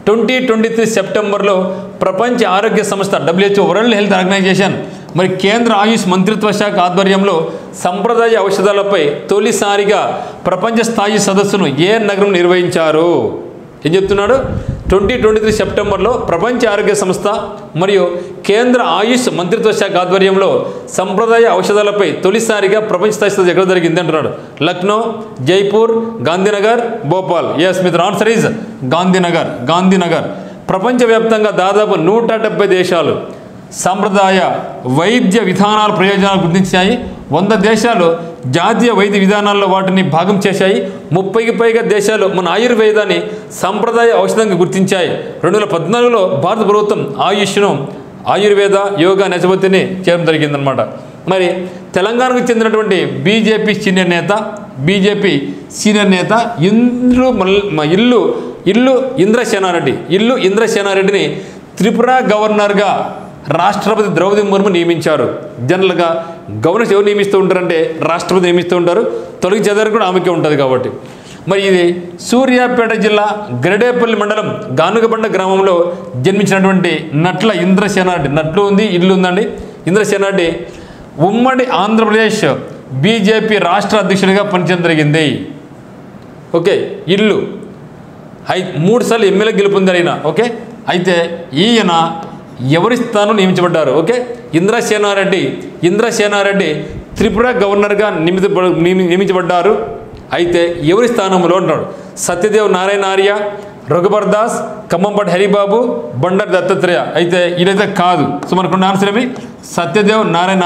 2023 సెప్టెంబర్లో ప్రపంచ ఆరోగ్య సంస్థ WHO వరల్డ్ హెల్త్ ఆర్గనైజేషన్ మరి కేంద్ర ఆయుష్ మంత్రిత్వ శాఖ ఆధ్వర్యంలో సంప్రదాయ ఔషధాలపై తొలిసారిగా ప్రపంచ స్థాయి సదస్సును ఏ నగరం నిర్వహించారు? ఏం చెప్తున్నాడు? 2023 సెప్టెంబర్లో ప్రపంచ ఆరోగ్య సంస్థ మరియు కేంద్ర ఆయుష్ మంత్రిత్వ శాఖ ఆధ్వర్యంలో సంప్రదాయ ఔషధాలపై తొలిసారిగా ప్రపంచ స్థాయి సదస్సు ఎక్కడ జరిగింది అంటున్నాడు. లక్నో, జైపూర్, గాంధీనగర్, భోపాల్. ఎస్, మీ ఆన్సర్ ఈజ్ గాంధీనగర్. ప్రపంచవ్యాప్తంగా దాదాపు 170 దేశాలు సాంప్రదాయ వైద్య విధానాల ప్రయోజనాలు గుర్తించాయి. 100 దేశాలు జాతీయ వైద్య విధానాల్లో వాటిని భాగం చేశాయి. 30కి పైగా దేశాలు మన ఆయుర్వేదాన్ని సాంప్రదాయ ఔషధంగా గుర్తించాయి. 2014లో భారత ప్రభుత్వం ఆయుష్ను ఆయుర్వేద యోగా నేచపతిని చేయడం జరిగిందనమాట. మరి తెలంగాణకు చెందినటువంటి బీజేపీ సీనియర్ నేత ఇల్లు ఇంద్రసేనారెడ్డిని త్రిపుర గవర్నర్గా రాష్ట్రపతి ద్రౌపది ముర్ము నియమించారు. జనరల్గా గవర్నర్స్ ఎవరు నియమిస్తూ ఉంటారంటే రాష్ట్రపతి నియమిస్తూ ఉంటారు. తొలగి చెదరు కూడా ఆమెకే ఉంటుంది కాబట్టి. మరి ఇది సూర్యాపేట జిల్లా గరిడేపల్లి మండలం గానుగబండ గ్రామంలో జన్మించినటువంటి నట్ల ఇంద్రసేనారెడ్డి. నట్లు ఉంది, ఇల్లు ఉందండి. ఇంద్రసేనారెడ్డి ఉమ్మడి ఆంధ్రప్రదేశ్ బీజేపీ రాష్ట్ర అధ్యక్షుడిగా పనిచేయడం జరిగింది. ఓకే, ఇల్లు 3 సార్లు ఎమ్మెల్యే గెలుపొందారు ఈయన. ఓకే, అయితే ఈయన ఎవరి స్థానం నియమించబడ్డారు? ఓకే, ఇంద్రసేనారెడ్డి త్రిపుర గవర్నర్గా నియమించబడ్డారు. అయితే ఎవరి స్థానంలో అంటాడు? సత్యదేవ్ నారాయణ ఆర్య, రఘుబర్ దాస్, ఖమ్మంపాటి హరిబాబు, బండారు దత్తాత్రేయ. అయితే ఇదైతే కాదు. సో మనకున్న ఆన్సర్ ఏమి? సత్యదేవ్ నారాయణ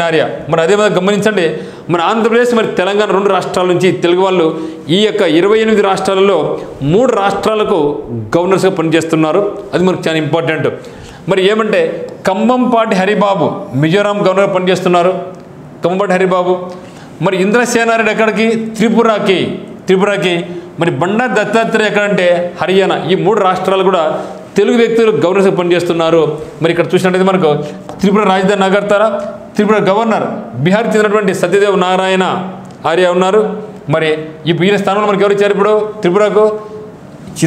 ఆర్య. మరి అదే విధంగా గమనించండి, మన ఆంధ్రప్రదేశ్ మరి తెలంగాణ 2 రాష్ట్రాల నుంచి తెలుగు వాళ్ళు ఈ యొక్క 28 రాష్ట్రాలలో 3 రాష్ట్రాలకు గవర్నర్స్గా పనిచేస్తున్నారు. అది మనకు చాలా ఇంపార్టెంట్. మరి ఏమంటే ఖమ్మంపాటి హరిబాబు మిజోరాం గవర్నర్గా పనిచేస్తున్నారు. ఖమ్మంపాటి హరిబాబు. మరి ఇంద్రసేనారెడ్డి ఎక్కడికి? త్రిపురకి. మరి బండారు దత్తాత్రేయ ఎక్కడంటే హర్యానా. ఈ 3 రాష్ట్రాలు కూడా తెలుగు వ్యక్తులు గవర్నర్స్గా పనిచేస్తున్నారు. మరి ఇక్కడ చూసినట్టయితే మనకు త్రిపుర రాజధాని అగర్తల, త్రిపుర గవర్నర్ బీహార్కి చెందినటువంటి సత్యదేవ్ నారాయణ ఆర్య ఉన్నారు. మరి ఈయన స్థానంలో మనకి ఎవరు ఇచ్చారు? ఇప్పుడు త్రిపురకు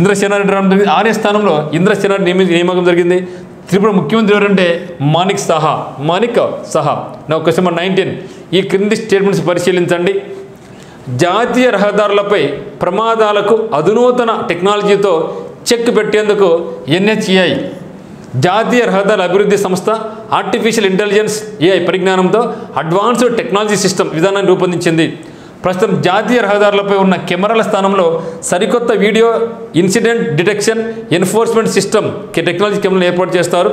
ఇంద్రసేనారెడ్డి రావడం జరిగింది. ఆర్య స్థానంలో ఇంద్రసేనారెడ్డి నియామకం జరిగింది. త్రిపుర ముఖ్యమంత్రి ఎవరంటే మాణిక్ సహా. నా క్వశ్చన్ నెంబర్ 19. ఈ క్రింది స్టేట్మెంట్స్ పరిశీలించండి. జాతీయ రహదారులపై ప్రమాదాలకు అధునూతన టెక్నాలజీతో చెక్ పెట్టేందుకు NHAI జాతీయ రహదారుల అభివృద్ధి సంస్థ ఆర్టిఫిషియల్ ఇంటెలిజెన్స్ AI పరిజ్ఞానంతో అడ్వాన్స్డ్ టెక్నాలజీ సిస్టమ్ విధానాన్ని రూపొందించింది. ప్రస్తుతం జాతీయ రహదారులపై ఉన్న కెమెరాల స్థానంలో సరికొత్త video incident detection enforcement system technology కెమెరాలు ఏర్పాటు చేస్తారు.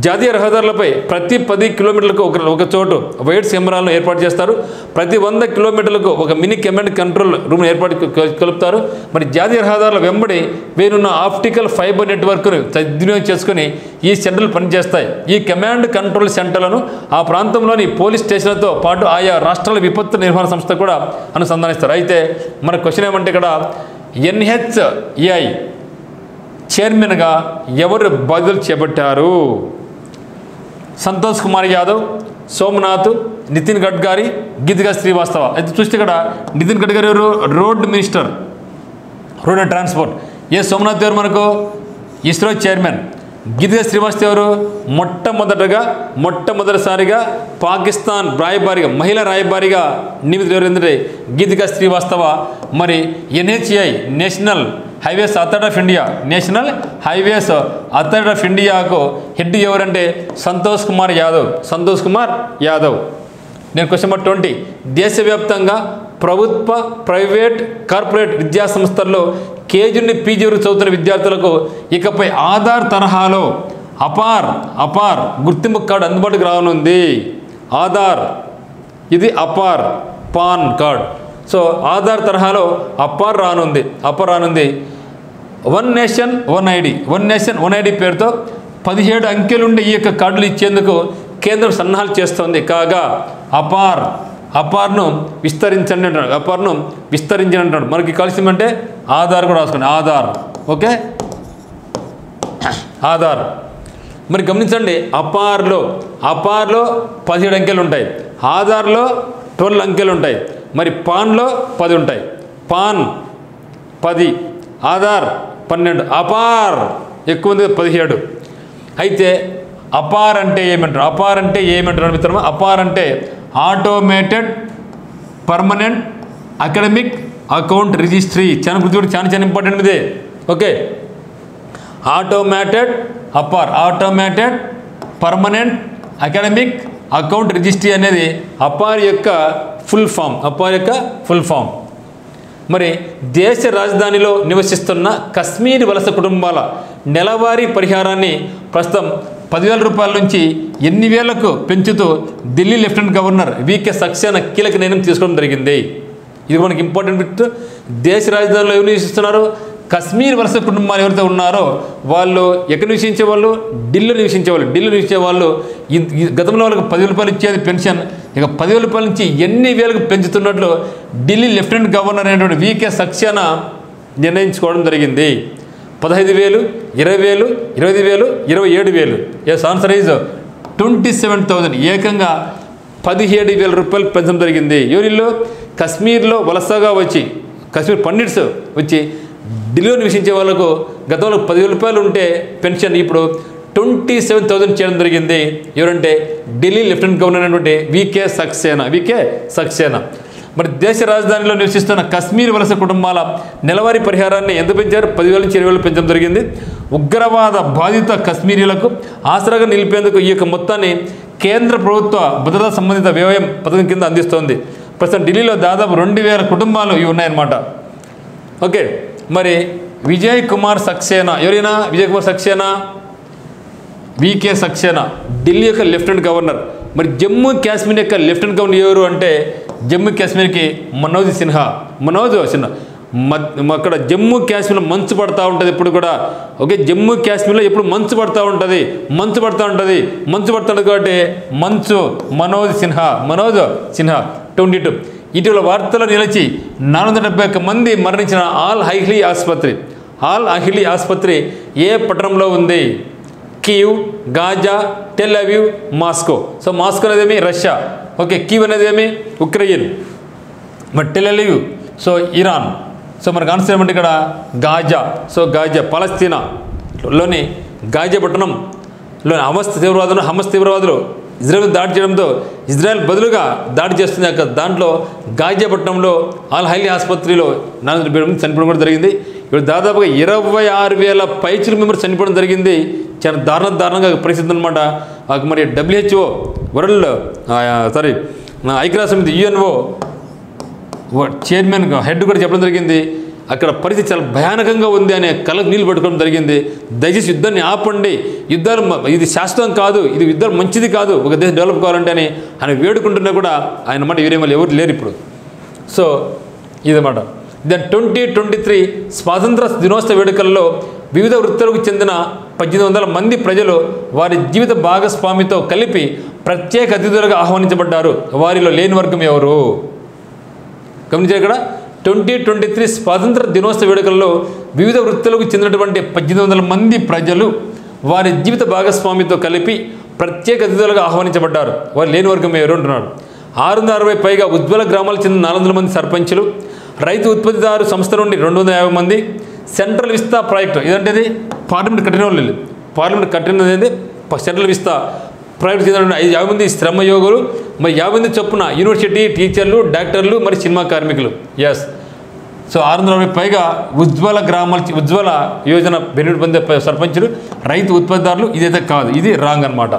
జాతీయ రహదారులపై ప్రతి 10 కిలోమీటర్లకు ఒక చోటు వైడ్స్ కెమెరాలను ఏర్పాటు చేస్తారు. ప్రతి 100 కిలోమీటర్లకు ఒక మినీ కమాండ్ కంట్రోల్ రూమ్ ఏర్పాటు కలుపుతారు. మరి జాతీయ రహదారుల వెంబడి వేరున్న ఆప్టికల్ ఫైబర్ నెట్వర్క్ను సద్వినియోగం చేసుకుని ఈ సెంటర్లు పనిచేస్తాయి. ఈ కమాండ్ కంట్రోల్ సెంటర్లను ఆ ప్రాంతంలోని పోలీస్ స్టేషన్లతో పాటు ఆయా రాష్ట్రాల విపత్తు నిర్వహణ సంస్థ కూడా అనుసంధానిస్తారు. అయితే మన క్వశ్చన్ ఏమంటే ఇక్కడ NHAI చైర్మన్గా ఎవరు బాధ్యతలు చేపట్టారు? సంతోష్ కుమార్ యాదవ్, సోమనాథ్, నితిన్ గడ్కరీ, గీతికా శ్రీవాస్తవ. అయితే చూస్తే ఇక్కడ నితిన్ గడ్కరీ ఎవరు? Road minister, road and transport. Somnath ఎవరు మనకు? ఇస్రో చైర్మన్. గీతికా శ్రీవాస్తవ ఎవరు? మొట్టమొదటిసారిగా పాకిస్తాన్ రాయబారిగా, మహిళా రాయబారిగా నియమితులు ఎవరంటే గీతికా శ్రీవాస్తవ. మరి NHAI national highways authority of ఇండియాకు హెడ్ ఎవరంటే సంతోష్ కుమార్ యాదవ్. నేను క్వశ్చన్ నెంబర్ 20. దేశవ్యాప్తంగా ప్రభుత్వ, ప్రైవేట్, కార్పొరేట్ విద్యా సంస్థల్లో KG నుండి PG వరకు చదువుతున్న విద్యార్థులకు ఇకపై ఆధార్ తరహాలో అపార్ గుర్తింపు కార్డు అందుబాటుకు రానుంది. ఆధార్, ఇది APAAR PAN card. So Aadhaar తరహాలో అపార్ రానుంది. వన్ నేషన్ వన్ ఐడి పేరుతో 17 అంకెలుండే ఈ యొక్క కార్డులు ఇచ్చేందుకు కేంద్రం సన్నాహాలు చేస్తోంది. కాగా అపార్ను విస్తరించండి అంటాడు. మనకి కలిసిందంటే ఆధార్ కూడా రాసుకోండి. ఆధార్, ఓకే, ఆధార్. మరి గమనించండి, అపార్లో 17 అంకెలు ఉంటాయి, ఆధార్లో 12 అంకెలు ఉంటాయి, మరి పాన్లో 10 ఉంటాయి. పాన్ 10, ఆధార్ 12, అపార్ ఎక్కువ ఉంది 17. అయితే అపార్ అంటే ఏమంటారు మిత్రమా? అపార్ అంటే automated permanent academic account registry. చాలా ఇంపార్టెంట్ ఇదే. Okay, automated permanent academic account registry అనేది అపార్ యొక్క ఫుల్ ఫామ్. మరి దేశ రాజధానిలో నివసిస్తున్న కశ్మీర్ వలస కుటుంబాల నెలవారీ పరిహారాన్ని ప్రస్తుతం 10,000 రూపాయల నుంచి 8,000కు పెంచుతూ Delhi lieutenant governor VK Saxena కీలక నిర్ణయం తీసుకోవడం జరిగింది. ఇది మనకి ఇంపార్టెంట్ బిట్. దేశ రాజధానిలో ఎవరు నివసిస్తున్నారు? కశ్మీర్ వలస కుటుంబాలు ఎవరైతే ఉన్నారో వాళ్ళు ఎక్కడ నివసించేవాళ్ళు? ఢిల్లీలో నివసించేవాళ్ళు. గతంలో వాళ్ళకి 10,000 రూపాయలు ఇచ్చేది పెన్షన్, ఇక 10,000 రూపాయల నుంచి 8,000కు పెంచుతున్నట్లు ఢిల్లీ లెఫ్టినెంట్ గవర్నర్ అయినటువంటి VK సక్సేనా నిర్ణయించుకోవడం జరిగింది. 15,000, 20,000, 25,000, 27,000. Yes, answer is 27,000. ఏకంగా 17,000 రూపాయలు పెంచడం జరిగింది. ఎవరిలో? కశ్మీర్లో వలసగా వచ్చి, కశ్మీర్ పండిట్స్ వచ్చి ఢిల్లీలో నివసించే వాళ్ళకు గతంలో 10,000 రూపాయలు ఉంటే పెన్షన్ ఇప్పుడు 27,000 చేయడం జరిగింది. ఎవరంటే ఢిల్లీ లెఫ్టినెంట్ గవర్నర్ అయినటువంటి VK సక్సేనా. మరి దేశ రాజధానిలో నివసిస్తున్న కశ్మీర్ వలస కుటుంబాల నెలవారీ పరిహారాన్ని ఎంత పెంచారు? 10,000 నుంచి 20,000 పెంచడం జరిగింది. ఉగ్రవాద బాధిత కశ్మీరీలకు ఆసరాగా నిలిపేందుకు ఈ యొక్క మొత్తాన్ని కేంద్ర ప్రభుత్వ భద్రతా సంబంధిత వ్యయం పథకం కింద అందిస్తోంది. ప్రస్తుతం ఢిల్లీలో దాదాపు 2,000 కుటుంబాలు ఇవి ఉన్నాయన్నమాట. ఓకే, మరి విజయ్ కుమార్ సక్సేనా ఎవరైనా? విజయ్ కుమార్ సక్సేనా VK సక్సేనా ఢిల్లీ యొక్క లెఫ్టినెంట్ గవర్నర్. మరి జమ్మూ కాశ్మీర్ యొక్క లెఫ్టినెంట్ గవర్నర్ ఎవరు అంటే జమ్మూ కాశ్మీర్కి మనోజ్ సిన్హా. అక్కడ జమ్మూ కాశ్మీర్లో మంచు పడుతూ ఉంటుంది ఎప్పుడు కూడా. ఓకే, జమ్మూ కాశ్మీర్లో ఎప్పుడు మంచు పడుతూ ఉంటుంది కాబట్టి మనోజ్ సిన్హా 22. ఇటీవల వార్తల్లో నిలిచి 471 మంది మరణించిన ఆల్ అహ్లీ ఆసుపత్రి ఏ పట్టణంలో ఉంది? Kyiv, Gaza, Tel Aviv, Moscow. So Moscow అనేదేమి? రష్యా. ఓకే, కీవ్ అనేదేమి? ఉక్రెయిన్. మరి Tel Aviv so Iran. So మనకు ఆన్సర్ ఏమంటే ఇక్కడ గాజా. సో గాజా పలస్తీనాలోని గాజా పట్టణంలోని హమస్ తీవ్రవాదులు ఇజ్రాయెల్ దాడి చేయడంతో ఇజ్రాయెల్ బదులుగా దాడి చేస్తుంది. దాంట్లో గాజా పట్టణంలో ఆల్ అహ్లీ ఆసుపత్రిలో 470 మంది చనిపోవడం కూడా జరిగింది. ఇప్పుడు దాదాపుగా 26,000 పైచిలు మెంబర్స్ చనిపోవడం జరిగింది. చాలా దారుణంగా పరిస్థితి అనమాట. మరి WHO ఐక్యరాజ్యసమితి UNO చైర్మన్ హెడ్ కూడా చెప్పడం జరిగింది. అక్కడ పరిస్థితి చాలా భయానకంగా ఉంది అనే కళ్ళకు నీళ్ళు పట్టుకోవడం జరిగింది. దయచేసి యుద్ధాన్ని ఆపండి, యుద్ధాలు ఇది శాశ్వతం కాదు, ఇది యుద్ధాలు మంచిది కాదు, ఒక దేశం డెవలప్ కావాలంటే అని ఆయన వేడుకుంటున్నా కూడా ఆయన మాట వేరే వాళ్ళు ఎవరు లేరు ఇప్పుడు. సో ఇదన్నమాట. దెన్ 2023 స్వాతంత్ర దినోత్సవ వేడుకల్లో వివిధ వృత్తులకు చెందిన 1,800 మంది ప్రజలు వారి జీవిత భాగస్వామితో కలిపి ప్రత్యేక అతిథులుగా ఆహ్వానించబడ్డారు. వారిలో లేని వర్గం ఎవరు? గమనించారు ఇక్కడ 2023 స్వాతంత్ర దినోత్సవ వేడుకల్లో వివిధ వృత్తులకు చెందినటువంటి 1,800 మంది ప్రజలు వారి జీవిత భాగస్వామితో కలిపి ప్రత్యేక అతిథులుగా ఆహ్వానించబడ్డారు. వారు లేని వర్గం ఎవరు అంటున్నాడు. 660 పైగా ఉజ్వల గ్రామాలకు చెందిన 400 మంది సర్పంచులు, రైతు ఉత్పత్తిదారు సంస్థ నుండి 250 మంది, సెంట్రల్ విస్తా ప్రాజెక్టు ఇదంటే పార్లమెంట్ కట్టిన వాళ్ళు, పార్లమెంట్ కట్టినది సెంట్రల్ విస్తా ప్రాజెక్టు చెందిన 50 మంది శ్రమయోగులు, మరి 50 మంది చొప్పున యూనివర్సిటీ టీచర్లు, డాక్టర్లు, మరి సినిమా కార్మికులు. ఎస్, సో 660 పైగా ఉజ్వల యోజన బెనిఫిట్ పొందే సర్పంచులు, రైతు ఉత్పత్తిదారులు. ఇదైతే కాదు, ఇది రాంగ్ అనమాట.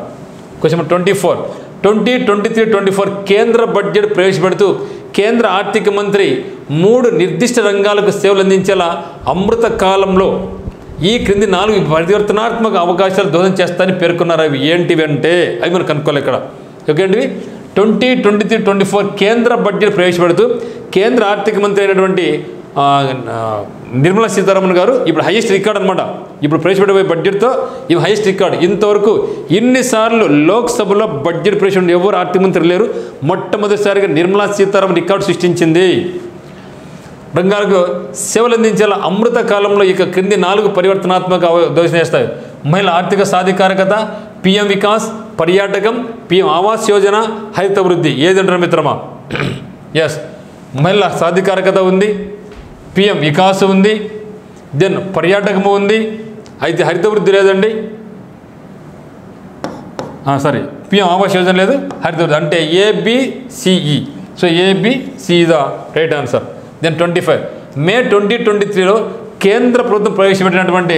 క్వశ్చన్ 24, 2023-24 కేంద్ర బడ్జెట్ ప్రవేశపెడుతూ కేంద్ర ఆర్థిక మంత్రి 3 నిర్దిష్ట రంగాలకు సేవలు అందించేలా అమృత కాలంలో ఈ క్రింది 4 పరివర్తనాత్మక అవకాశాలు దోహదం చేస్తారని పేర్కొన్నారు. అవి ఏంటివి అంటే అవి మనం కనుక్కోవాలి ఇక్కడ. ఓకేంటివి 2023-24 కేంద్ర బడ్జెట్ ప్రవేశపెడుతూ కేంద్ర ఆర్థిక మంత్రి అయినటువంటి నిర్మలా సీతారామన్ గారు ఇప్పుడు హైయెస్ట్ రికార్డ్ అనమాట. ఇప్పుడు ప్రవేశపెట్టబోయే బడ్జెట్తో ఇవి హైయెస్ట్ రికార్డ్. ఇంతవరకు ఇన్నిసార్లు లోక్సభలో బడ్జెట్ ప్రవేశపెట్టిన ఎవరు ఆర్థిక మంత్రి లేరు. మొట్టమొదటిసారిగా నిర్మలా సీతారామన్ రికార్డు సృష్టించింది. రంగాలకు సేవలు అందించేలా అమృత కాలంలో ఇక క్రింది 4 పరివర్తనాత్మక దోషం చేస్తాయి. మహిళల ఆర్థిక సాధికారకత, పిఎం వికాస్, పర్యాటకం, పిఎం ఆవాస్ యోజన, హరిత వృద్ధి. ఏదంటారు మిత్రమా? ఎస్, మహిళల సాధికారకత ఉంది, పిఎం వికాస్ ఉంది, దెన్ పర్యాటకము ఉంది. అయితే హరిత వృద్ధి లేదండి, సారీ పిఎం ఆవాస్ యోజన లేదు, హరిత వృద్ధి అంటే ABCE. So ABC the right answer. Then 25 May 2023లో కేంద్ర ప్రభుత్వం ప్రవేశపెట్టినటువంటి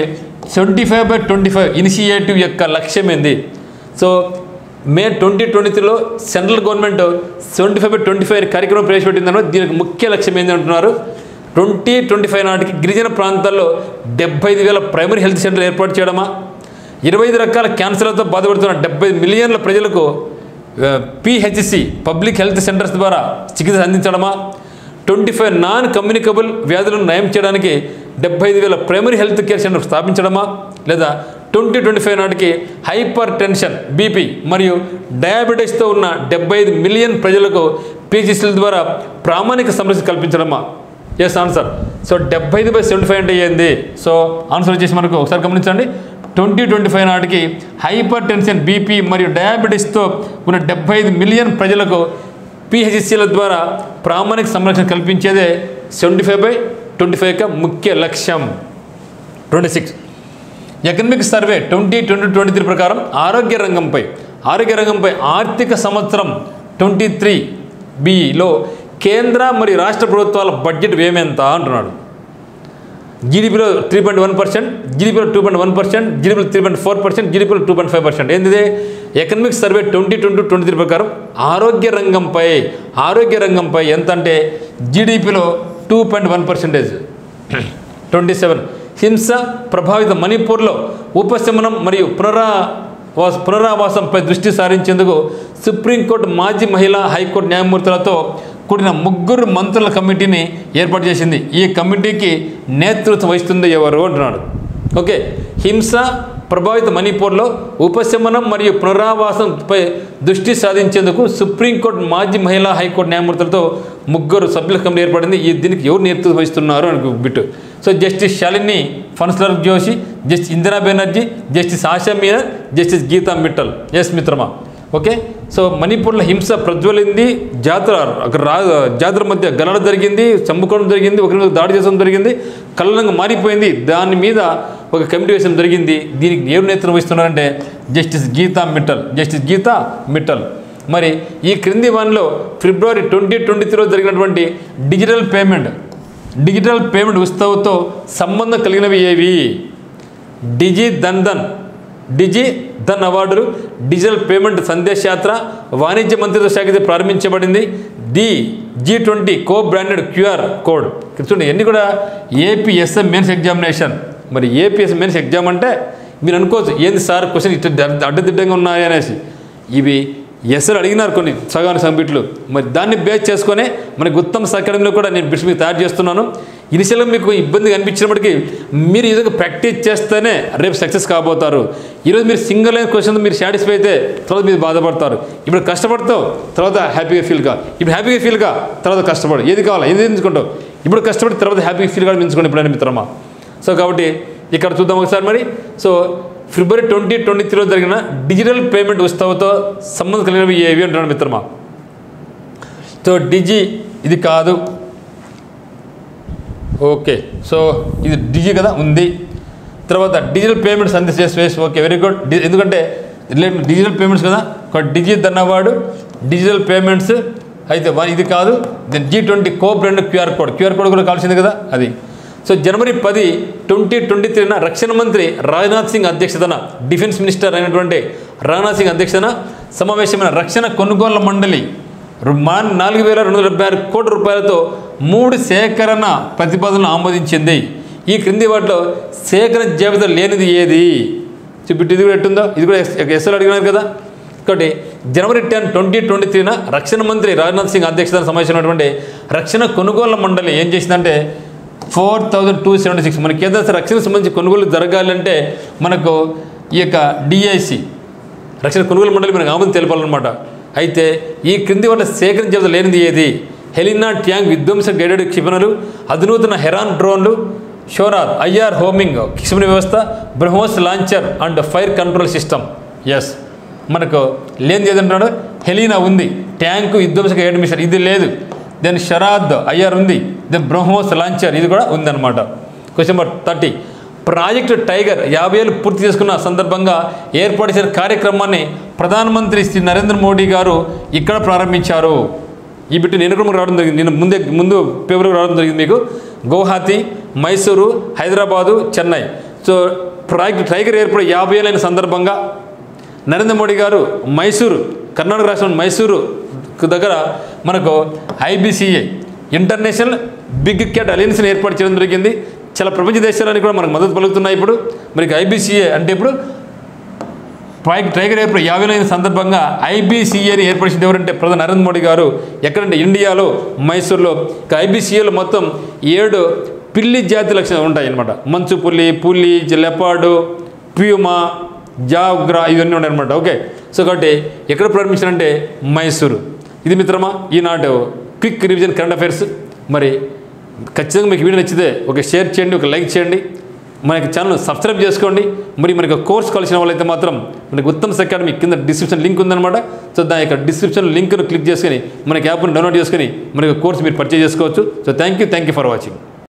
75/25 ఇనిషియేటివ్ యొక్క లక్ష్యం ఏంది? సో మే 2023లో సెంట్రల్ గవర్నమెంట్ 75/25 కార్యక్రమం ప్రవేశపెట్టిందన్నమాట. దీనికి ముఖ్య లక్ష్యం ఏంటి అంటున్నారు. 2025 నాటికి గిరిజన ప్రాంతాల్లో 75,000 ప్రైమరీ హెల్త్ సెంటర్లు ఏర్పాటు చేయడమా, 25 రకాల క్యాన్సర్లతో బాధపడుతున్న 70 మిలియన్ల ప్రజలకు పిహెచ్సి పబ్లిక్ హెల్త్ సెంటర్స్ ద్వారా చికిత్స అందించడమా, 25 నాన్ కమ్యూనికబుల్ వ్యాధులను నయం చేయడానికి 75,000 ప్రైమరీ హెల్త్ కేర్ సెంటర్ స్థాపించడమా, లేదా 2025 నాటికి హైపర్ టెన్షన్, బీపీ మరియు డయాబెటీస్తో ఉన్న 75 మిలియన్ ప్రజలకు పిహెచ్సిల ద్వారా ప్రామాణిక సంరక్షణ కల్పించడమా? Yes answer. సో 75/75 అంటే ఏంది? సో ఆన్సర్ వచ్చేసి మనకు ఒకసారి గమనించండి. 2025 నాటికి హైపర్ టెన్షన్, బీపీ మరియు డయాబెటీస్తో ఉన్న 75 మిలియన్ ప్రజలకు పిహెచ్సిల ద్వారా ప్రామాణిక సంరక్షణ కల్పించేదే 75/25 యొక్క ముఖ్య లక్ష్యం. 26 ఎకనమిక్ సర్వే 2023 ప్రకారం ఆరోగ్య రంగంపై ఆర్థిక సంవత్సరం 23Bలో కేంద్ర మరియు రాష్ట్ర ప్రభుత్వాల బడ్జెట్ వ్యయమెంత అంటున్నాడు. జీడీపీలో 3.1%, జీడీపీలో 2.1%, జీడీపీలో 3.4%, జీడీపీలో 2.5%. ఏంటిది? ఎకనమిక్ సర్వే 2023 ప్రకారం ఆరోగ్య రంగంపై ఎంత అంటే జీడీపీలో 2.1%. 27 హింస ప్రభావిత మణిపూర్లో ఉపశమనం మరియు పునరావాసంపై దృష్టి సారించేందుకు సుప్రీంకోర్టు మాజీ మహిళా హైకోర్టు న్యాయమూర్తులతో కూడిన 3 మంత్రుల కమిటీని ఏర్పాటు చేసింది. ఈ కమిటీకి నేతృత్వం వహిస్తుంది ఎవరు అంటున్నాడు. ఓకే, హింస ప్రభావిత మణిపూర్లో ఉపశమనం మరియు పునరావాసంపై దృష్టి సాధించేందుకు సుప్రీంకోర్టు మాజీ మహిళా హైకోర్టు న్యాయమూర్తులతో 3 సభ్యుల కమిటీ ఏర్పడింది. దీనికి ఎవరు నేతృత్వం వహిస్తున్నారు అని bit. So justice Shalini Phansalkar Joshi, justice Indira Banerjee, justice Asha Meena, justice Gita Mittal. Yes మిత్రమా. ఓకే, సో మణిపూర్లో హింస ప్రజ్వలింది, జాతుల మధ్య గలడ జరిగింది, చంపుకోవడం జరిగింది, ఒకరి మీద దాడి చేయడం జరిగింది, కళ్ళంగా మారిపోయింది. దాని మీద ఒక కమిటీ వేయడం జరిగింది. దీనికి ఎవరు నేతృత్వం వహిస్తున్నారంటే జస్టిస్ గీతా మిట్టల్. మరి ఈ క్రింది వానిలో ఫిబ్రవరి 2023లో జరిగినటువంటి డిజిటల్ పేమెంట్ ఉత్సవంతో సంబంధం కలిగినవి ఏవి? డిజి ధన్ అవార్డులు, డిజిటల్ పేమెంట్ సందేశ్ యాత్ర, వాణిజ్య మంత్రిత్వ శాఖ ప్రారంభించబడింది. G20 co branded QR code. చూడండి ఎన్ని కూడా ఏపీఎస్ఎం మెయిన్స్ ఎగ్జామినేషన్. మరి ఏపీఎస్ఎం మెయిన్స్ ఎగ్జామ్ అంటే మీరు అనుకోవచ్చు ఏంది సార్ క్వశ్చన్ ఇట్లా అడ్డదిడ్డంగా ఉన్నాయి అనేసి. ఇవి ఎస్ఎల్ అడిగినారు కొన్ని సబ్మిట్లు. మరి దాన్ని బేస్ చేసుకొని మనకి ఉత్తమ అకాడమీలో కూడా నేను బిట్స్ మీకు తయారు చేస్తున్నాను. ఇనిషియల్గా మీకు ఇబ్బంది అనిపించినప్పటికీ మీరు ఇది ప్రాక్టీస్ చేస్తేనే రేపు సక్సెస్ కాబోతారు. ఈరోజు మీరు సింగిల్ లైన్ క్వశ్చన్ మీరు సాటిస్ఫై అయితే తర్వాత మీరు బాధపడతారు. ఇప్పుడు కష్టపడతావు, తర్వాత హ్యాపీగా ఫీల్ కా, తర్వాత కష్టపడు. ఏది కావాలా ఏది ఎంచుకుంటావు? ఇప్పుడు కష్టపడి తర్వాత హ్యాపీగా ఫీల్ కావడం ఎంచుకోండి ఎప్పుడైనా మిత్రమా. సో కాబట్టి ఇక్కడ చూద్దాం ఒకసారి మరి. సో ఫిబ్రవరి 2023లో జరిగిన డిజిటల్ పేమెంట్ ఉత్సవంతో సంబంధం కలిగినవి ఏవి అంటున్నాడు మిత్రమా. సో డిజి ఇది కాదు. ఓకే, సో ఇది డిజి కదా ఉంది. తర్వాత డిజిటల్ పేమెంట్స్ అందించేసి ఓకే వెరీ గుడ్. ఎందుకంటే డిజిటల్ పేమెంట్స్ కదా, డిజి అన్నవాడు డిజిటల్ పేమెంట్స్ అయితే ఇది కాదు. G20 కో-బ్రాండ్ క్యూఆర్ కోడ్ కూడా కావాల్సింది కదా అది. సో జనవరి 10, 2023 రక్షణ మంత్రి రాజ్నాథ్ సింగ్ అధ్యక్షతన, డిఫెన్స్ మినిస్టర్ అయినటువంటి రాజ్నాథ్ సింగ్ అధ్యక్షతన సమావేశమైన రక్షణ కొనుగోళ్ల మండలి 4,276 కోట్ల రూపాయలతో 3 సేకరణ ప్రతిపాదనలు ఆమోదించింది. ఈ క్రింది వాటిలో సేకరణ జాబితా లేనిది ఏది? చూపిట్టు ఇది కూడా ఎట్టుందో, ఇది కూడా ఎస్ఎల్ అడిగినారు కదా. కాబట్టి జనవరి 10, 2023 రక్షణ మంత్రి రాజ్నాథ్ సింగ్ అధ్యక్షతన సమావేశమైనటువంటి రక్షణ కొనుగోళ్ల మండలి ఏం చేసిందంటే 4,276 మన కేంద్ర రక్షణకు సంబంధించి కొనుగోలు జరగాలంటే మనకు ఈ యొక్క డిఐసి రక్షణ కొనుగోలు మండలి మనకు ఆమోదం తెలపాలన్నమాట. అయితే ఈ క్రింది వల్ల సేకరణ జాబితా లేనిది ఏది? హెలినా ట్యాంక్ విధ్వంస గైడెడ్ క్షిపణులు, అధునూతన హెరాన్ డ్రోన్లు, షోరాద్ ఐఆర్ హోమింగ్ క్షిపణి వ్యవస్థ, BrahMos launcher and fire control system. Yes, మనకు లేనిది ఏదంటున్నాడు? హెలీనా ఉంది, ట్యాంకు విధ్వంసక గైడెడ్ మిషన్ ఇది లేదు, దెన్ షరాద్ ఐఆర్ ఉంది, దెన్ బ్రహ్మోస్ లాంచర్ ఇది కూడా ఉందన్నమాట. క్వశ్చన్ నెంబర్ 30 ప్రాజెక్టు టైగర్ 50 ఏళ్ళు పూర్తి చేసుకున్న సందర్భంగా ఏర్పాటు చేసిన కార్యక్రమాన్ని ప్రధానమంత్రి శ్రీ నరేంద్ర మోడీ గారు ఇక్కడ ప్రారంభించారు. ఈ బిట్టు నేను కూడా రావడం జరిగింది, నేను ముందు పేపర్కి రావడం జరిగింది మీకు. Guwahati, Mysuru, Hyderabad, Chennai. So project tiger ఏర్పడి 50 ఏళ్ళైన సందర్భంగా నరేంద్ర మోడీ గారు మైసూరు, కర్ణాటక రాష్ట్రం మైసూరు దగ్గర మనకు IBCA ఇంటర్నేషనల్ బిగ్ క్యాట్ అలయన్స్ని ఏర్పాటు చేయడం జరిగింది. చాలా ప్రపంచ దేశాలని కూడా మనకు మద్దతు పలుకుతున్నాయి. ఇప్పుడు మనకి IBCA అంటే ఇప్పుడు టైగర్ ఏర్పడి 50 ఏళ్ళైన సందర్భంగా IBCAని ఏర్పరిచింది ఎవరంటే ప్రధాని నరేంద్ర మోడీ గారు. ఎక్కడంటే ఇండియాలో మైసూరులో. IBCAలో మొత్తం 7 పిల్లి జాతి లక్షణాలు ఉంటాయి అన్నమాట. మంచు పులి, లెపార్డు, ప్యూమా, జాగ్రా ఇవన్నీ ఉన్నాయన్నమాట. ఓకే, సో కాబట్టి ఎక్కడ ప్రారంభించారంటే మైసూరు. ఇది మిత్రమా ఈనాడు క్విక్ రివిజన్ కరెంట్ అఫైర్స్. మరి ఖచ్చితంగా మీకు వీడియో నచ్చితే ఒక షేర్ చేయండి, ఒక లైక్ చేయండి, మనకి ఛానల్ సబ్స్క్రైబ్ చేసుకోండి. మరి మనకి కోర్స్ కావాల్సిన వాళ్ళైతే మాత్రం మనకి ఉత్తమ్స్ అకాడమీ కింద డిస్క్రిప్షన్ లింక్ ఉందన్నమాట. సో దాని యొక్క డిస్క్రిప్షన్ లింక్ను క్లిక్ చేసుకొని మనకి యాప్ను డౌన్లోడ్ చేసుకొని మనకి కోర్స్ మీరు పర్చేజ్ చేసుకోవచ్చు. So thank you for watching.